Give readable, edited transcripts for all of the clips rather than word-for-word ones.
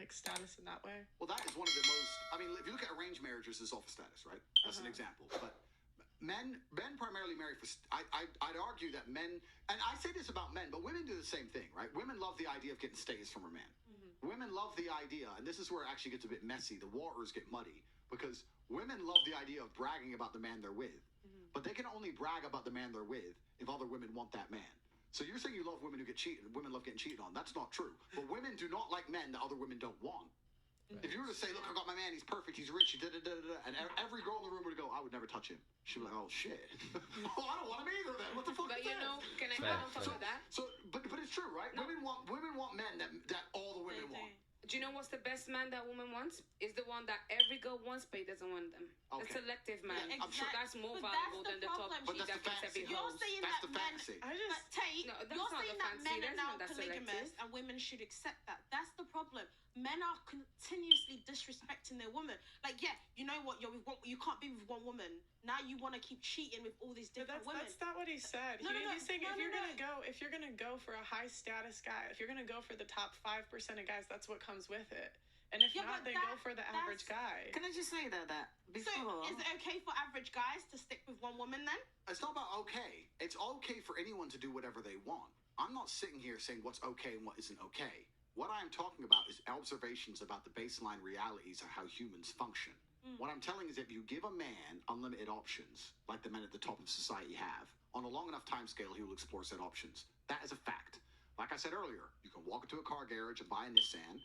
like status in that way? Well, that is one of the most. I mean, if you look at arranged marriages, it's all for status, right? That's an example. But men primarily marry for. I'd argue that men, and I say this about men, but women do the same thing, right? Women love the idea of getting status from a man. Women love the idea, and this is where it actually gets a bit messy. The waters get muddy because women love the idea of bragging about the man they're with, but they can only brag about the man they're with if other women want that man. So you're saying you love women who get cheated, women love getting cheated on. That's not true. But women do not like men that other women don't want. Right. If you were to say, look, I got my man, he's perfect, he's rich, and every girl in the room would go, I would never touch him. She'd be like, oh, shit. Oh, I don't want him either then. What the fuck but is you that? know, can I add on top of that? But it's true, right? No. Women want men that all the women want. Do you know what's the best man that woman wants? Is the one that every girl wants, but he doesn't want them. Okay. A selective man. Yeah, exactly. I'm sure that's more valuable than the top cheat that gets every You're host. saying that's that the fantasy. Tate, you're saying that men are now polygamous and women should accept that. That's the problem. Men are continuously disrespecting their woman. Like, yeah, you know what? You can't be with one woman. Now you want to keep cheating with all these different women. That's not what he said. He's saying if you're gonna go for a high status guy, if you're gonna go for the top 5% of guys, that's what comes with it. And if not, then go for the average guy. Can I just say that before? So is it okay for average guys to stick with one woman then? It's not about okay. It's okay for anyone to do whatever they want. I'm not sitting here saying what's okay and what isn't okay. What I'm talking about is observations about the baseline realities of how humans function. What I'm telling is if you give a man unlimited options, like the men at the top of society have, on a long enough time scale, he will explore said options. That is a fact. Like I said earlier, you can walk into a car garage and buy a Nissan,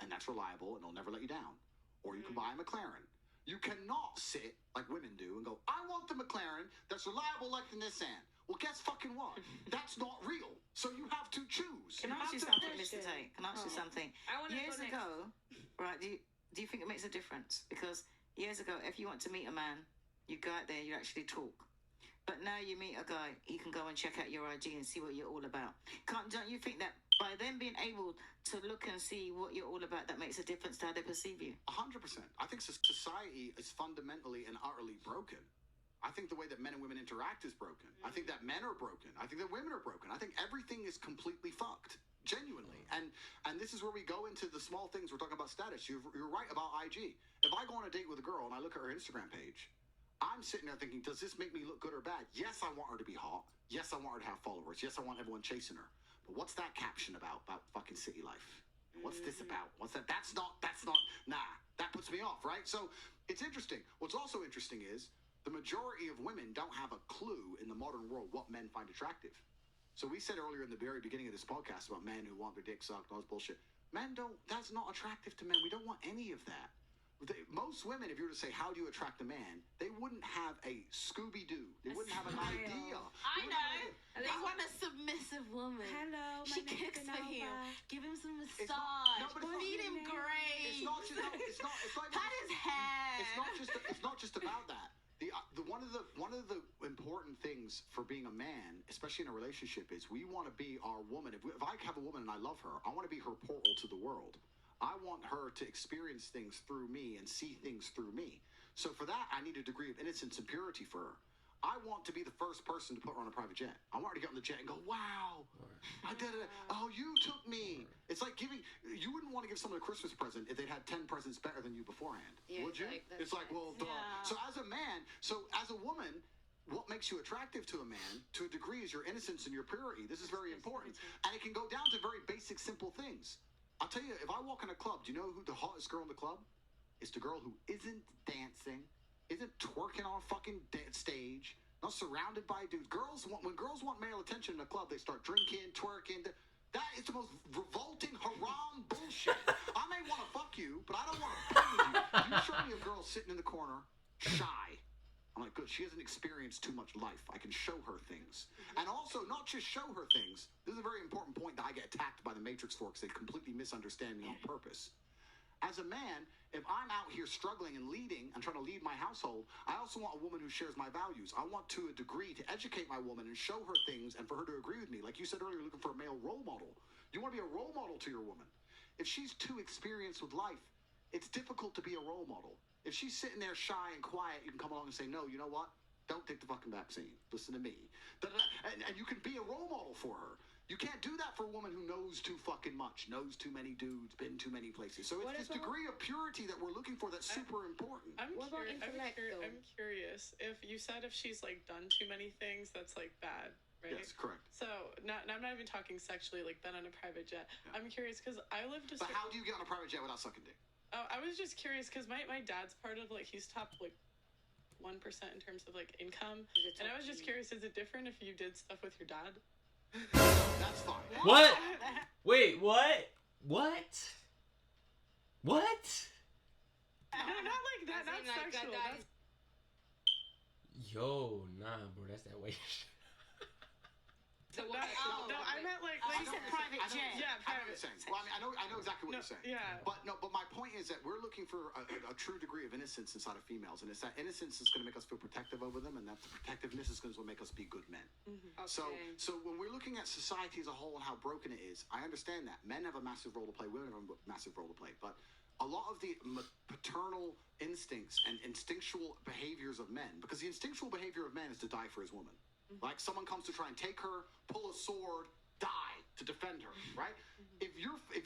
and that's reliable, and it'll never let you down. Or you can buy a McLaren. You cannot sit, like women do, and go, I want the McLaren that's reliable like the Nissan. Well, guess fucking what? That's not real. So you have to choose. Can I ask you something, Mr. Tate? Can I ask you something? Years ago, right, do you think it makes a difference? Because years ago, if you want to meet a man, you go out there, you actually talk. But now you meet a guy, he can go and check out your IG and see what you're all about. Don't you think that by them being able to look and see what you're all about, that makes a difference to how they perceive you? 100%. I think society is fundamentally and utterly broken. I think the way that men and women interact is broken. I think that men are broken. I think that women are broken. I think everything is completely fucked. Genuinely. And this is where we go into the small things. We're talking about status. You're right about IG. If I go on a date with a girl and I look at her Instagram page, I'm sitting there thinking, does this make me look good or bad? Yes, I want her to be hot. Yes, I want her to have followers. Yes, I want everyone chasing her. But what's that caption about fucking city life? What's this about? What's that? That's not, nah, that puts me off, right? So it's interesting. What's also interesting is the majority of women don't have a clue in the modern world what men find attractive. So we said earlier in the very beginning of this podcast about men who want their dick sucked, all this bullshit. Men don't, that's not attractive to men. We don't want any of that. Most women, if you were to say, how do you attract a man, they wouldn't have a Scooby-Doo. They wouldn't have an idea. I know. They want a submissive woman. Hello, she kicks for him. Give him some massage. Feed him great. It's not just, it's not pat his head. It's not just about that. One of the important things for being a man, especially in a relationship, is we want to be our woman. If I have a woman and I love her, I want to be her portal to the world. I want her to experience things through me and see things through me. So for that, I need a degree of innocence and purity for her. I want to be the first person to put her on a private jet. I want her to get on the jet and go, wow, I did it. Oh, you took me. It's like you wouldn't want to give someone a Christmas present if they'd had 10 presents better than you beforehand. Yeah, would you? It's like, well, duh. Yeah. So as a woman, what makes you attractive to a man, to a degree, is your innocence and your purity. This is very important. And it can go down to very basic, simple things. I'll tell you, if I walk in a club, do you know who the hottest girl in the club? It's the girl who isn't dancing, isn't twerking on a fucking stage, not surrounded by dudes. When girls want male attention in a club, they start drinking, twerking. That is the most revolting, haram bullshit. I may want to fuck you, but I don't want to play with you. You show me a girl sitting in the corner, shy. I'm like, good, she hasn't experienced too much life. I can show her things. And also, not just show her things. This is a very important point that I get attacked by the Matrix for because they completely misunderstand me on purpose. As a man, if I'm out here struggling and leading and trying to lead my household, I also want a woman who shares my values. I want to a degree to educate my woman and show her things and for her to agree with me. Like you said earlier, looking for a male role model. You want to be a role model to your woman. If she's too experienced with life, it's difficult to be a role model. If she's sitting there shy and quiet, you can come along and say, no, you know what? Don't take the fucking vaccine. Listen to me. And you can be a role model for her. You can't do that for a woman who knows too fucking much, knows too many dudes, been too many places. So it's this degree of purity that we're looking for that's super important. I'm curious if you said if she's like done too many things, that's like bad, right? Yes, correct. So I'm not even talking sexually, like been on a private jet. Yeah. I'm curious because I lived. But how do you get on a private jet without sucking dick? Oh, I was just curious because my dad's part of like he's top like 1% in terms of like income, and I was just curious, is it different if you did stuff with your dad? That's fine. What? Wait, what? What? No, not like that. Not sexual. Yo, nah, bro, that's that way. No, I meant like you said private jet. Yeah, private. Well, I know exactly what you're saying. Yeah. But my point is that we're looking for a true degree of innocence inside of females, and it's that innocence is going to make us feel protective over them, and that the protectiveness is going to make us be good men. Mm-hmm. Okay. So when we're looking at society as a whole and how broken it is, I understand that men have a massive role to play, women have a massive role to play, but a lot of the paternal instincts and instinctual behaviors of men, because the instinctual behavior of men is to die for his woman. Mm-hmm. Like someone comes to try and take her, pull a sword, die to defend her, right? Mm-hmm. If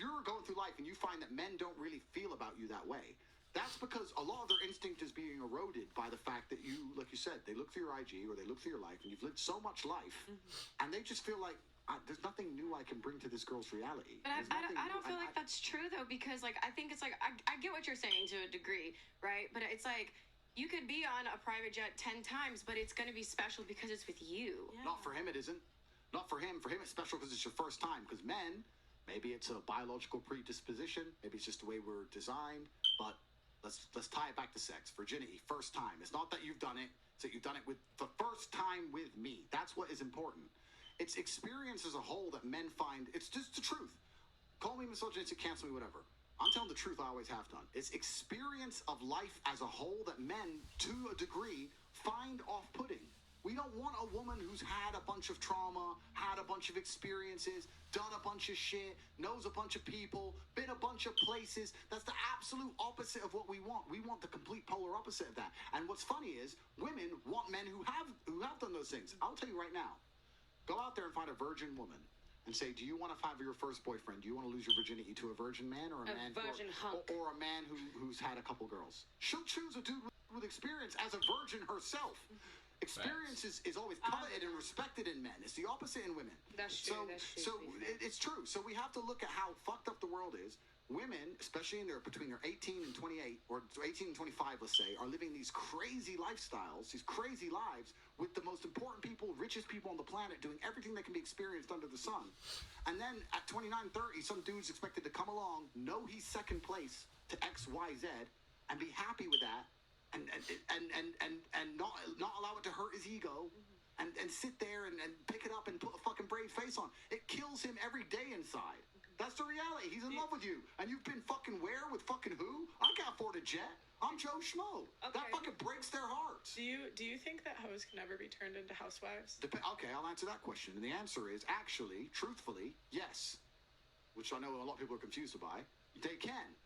you're going through life and you find that men don't really feel about you that way, that's because a lot of their instinct is being eroded by the fact that you, like you said, they look through your IG or they look through your life and you've lived so much life, and they just feel like, there's nothing new I can bring to this girl's reality. But I don't feel like that's true, though, because, like, I think it's like, I get what you're saying to a degree, right? But it's like, you could be on a private jet 10 times, but it's going to be special because it's with you. Yeah. Not for him, it isn't. Not for him. For him, it's special because it's your first time. Because men, maybe it's a biological predisposition. Maybe it's just the way we're designed. But let's tie it back to sex. Virginity, first time. It's not that you've done it. It's that you've done it with the first time with me. That's what is important. It's experience as a whole that men find. It's just the truth. Call me misogynistic, cancel me, whatever. I'm telling the truth, I always have done. It's experience of life as a whole that men, to a degree, find off-putting. We don't want a woman who's had a bunch of trauma, had a bunch of experiences, done a bunch of shit, knows a bunch of people, been a bunch of places. That's the absolute opposite of what we want. We want the complete polar opposite of that. And what's funny is, women want men who have done those things. I'll tell you right now. Go out there and find a virgin woman. And say, do you want to have your first boyfriend? Do you want to lose your virginity to a virgin man or a man or a man who's had a couple girls? She'll choose a dude with experience as a virgin herself. Experience is always coveted and respected in men. It's the opposite in women. That's true. It's true. So we have to look at how fucked up the world is. Women, especially between their 18 and 28, or 18 and 25, let's say, are living these crazy lifestyles, these crazy lives, with the most important people, richest people on the planet, doing everything that can be experienced under the sun. And then at 29, 30, some dude's expected to come along, know he's second place to X, Y, Z, and be happy with that, and not allow it to hurt his ego, and sit there and pick it up and put a fucking brave face on. It kills him every day inside. That's the reality. He's in love with you. And you've been fucking where with fucking who? I can't afford a jet. I'm Joe Schmo. Okay. That fucking breaks their hearts. Do you think that hoes can ever be turned into housewives? Okay, I'll answer that question. And the answer is actually, truthfully, yes. Which I know a lot of people are confused by. They can.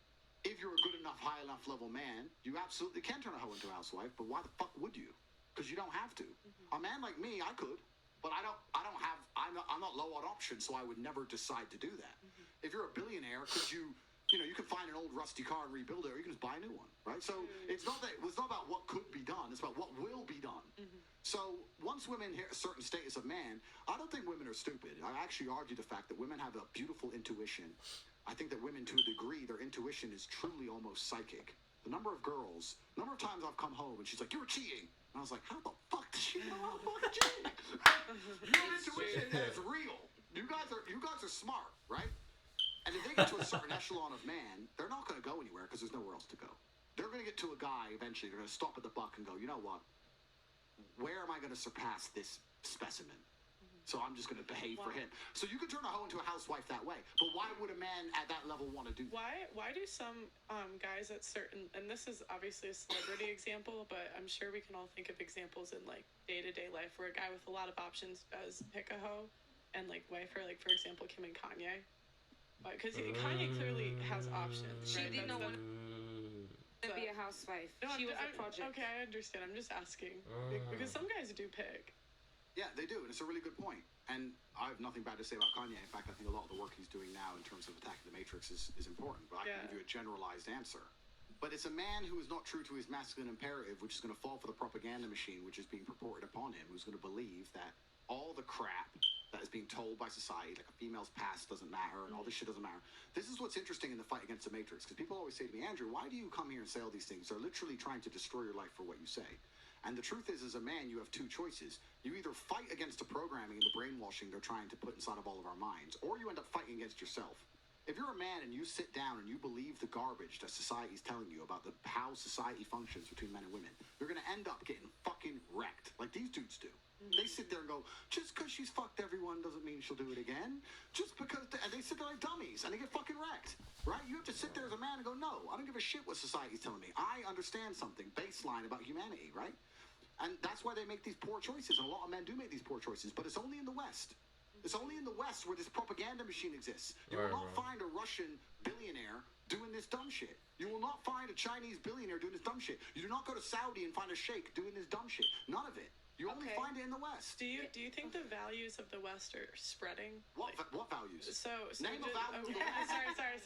If you're a good enough, high enough level man, you absolutely can turn a hoe into a housewife. But why the fuck would you? Because you don't have to. A man like me, I could. But I'm not low on options, so I would never decide to do that. If you're a billionaire, could you can find an old rusty car and rebuild it, or you can just buy a new one, right? So it's not about what could be done, it's about what will be done. So once women hit a certain status of man, I don't think women are stupid. I actually argue the fact that women have a beautiful intuition. I think that women, to a degree, their intuition is truly almost psychic. The number of times I've come home and she's like, "You were cheating." And I was like, how the fuck did she know I was fucking cheating? Your intuition is real. You guys are smart, right? And if they get to a certain echelon of man, they're not going to go anywhere because there's nowhere else to go. They're going to get to a guy eventually. They're going to stop at the buck and go, you know what? Where am I going to surpass this specimen? So I'm just going to behave for him. So you can turn a hoe into a housewife that way. But why would a man at that level want to do that? Why do some guys at certain, and this is obviously a celebrity example, but I'm sure we can all think of examples in like day-to-day life where a guy with a lot of options does pick a hoe and like wife her, like for example, Kim and Kanye. Because Kanye clearly has options. She right? did not want to be a housewife. No, she was a project. Okay, I understand. I'm just asking. Because some guys do pick. Yeah, they do, and it's a really good point. And I have nothing bad to say about Kanye. In fact, I think a lot of the work he's doing now in terms of attacking the Matrix is important. But I can give you a generalized answer. But it's a man who is not true to his masculine imperative, which is going to fall for the propaganda machine, which is being purported upon him, who's going to believe that all the crap that is being told by society, like a female's past doesn't matter and all this shit doesn't matter. This is what's interesting in the fight against the Matrix, because people always say to me, Andrew, why do you come here and say all these things? They're literally trying to destroy your life for what you say. And the truth is, as a man, you have two choices. You either fight against the programming and the brainwashing they're trying to put inside of all of our minds, or you end up fighting against yourself. If you're a man and you sit down and you believe the garbage that society's telling you about how society functions between men and women, you're going to end up getting fucking wrecked, like these dudes do. They sit there and go, just because she's fucked everyone doesn't mean she'll do it again. Just because, and they sit there like dummies, and they get fucking wrecked, right? You have to sit there as a man and go, no, I don't give a shit what society's telling me. I understand something, baseline about humanity, right? And that's why they make these poor choices, and a lot of men do make these poor choices, but it's only in the West. It's only in the West where this propaganda machine exists. You will not find a Russian billionaire doing this dumb shit. You will not find a Chinese billionaire doing this dumb shit. You do not go to Saudi and find a sheikh doing this dumb shit. None of it. You only find it in the West. Do you think the values of the West are spreading? What values? So name a value. Sorry.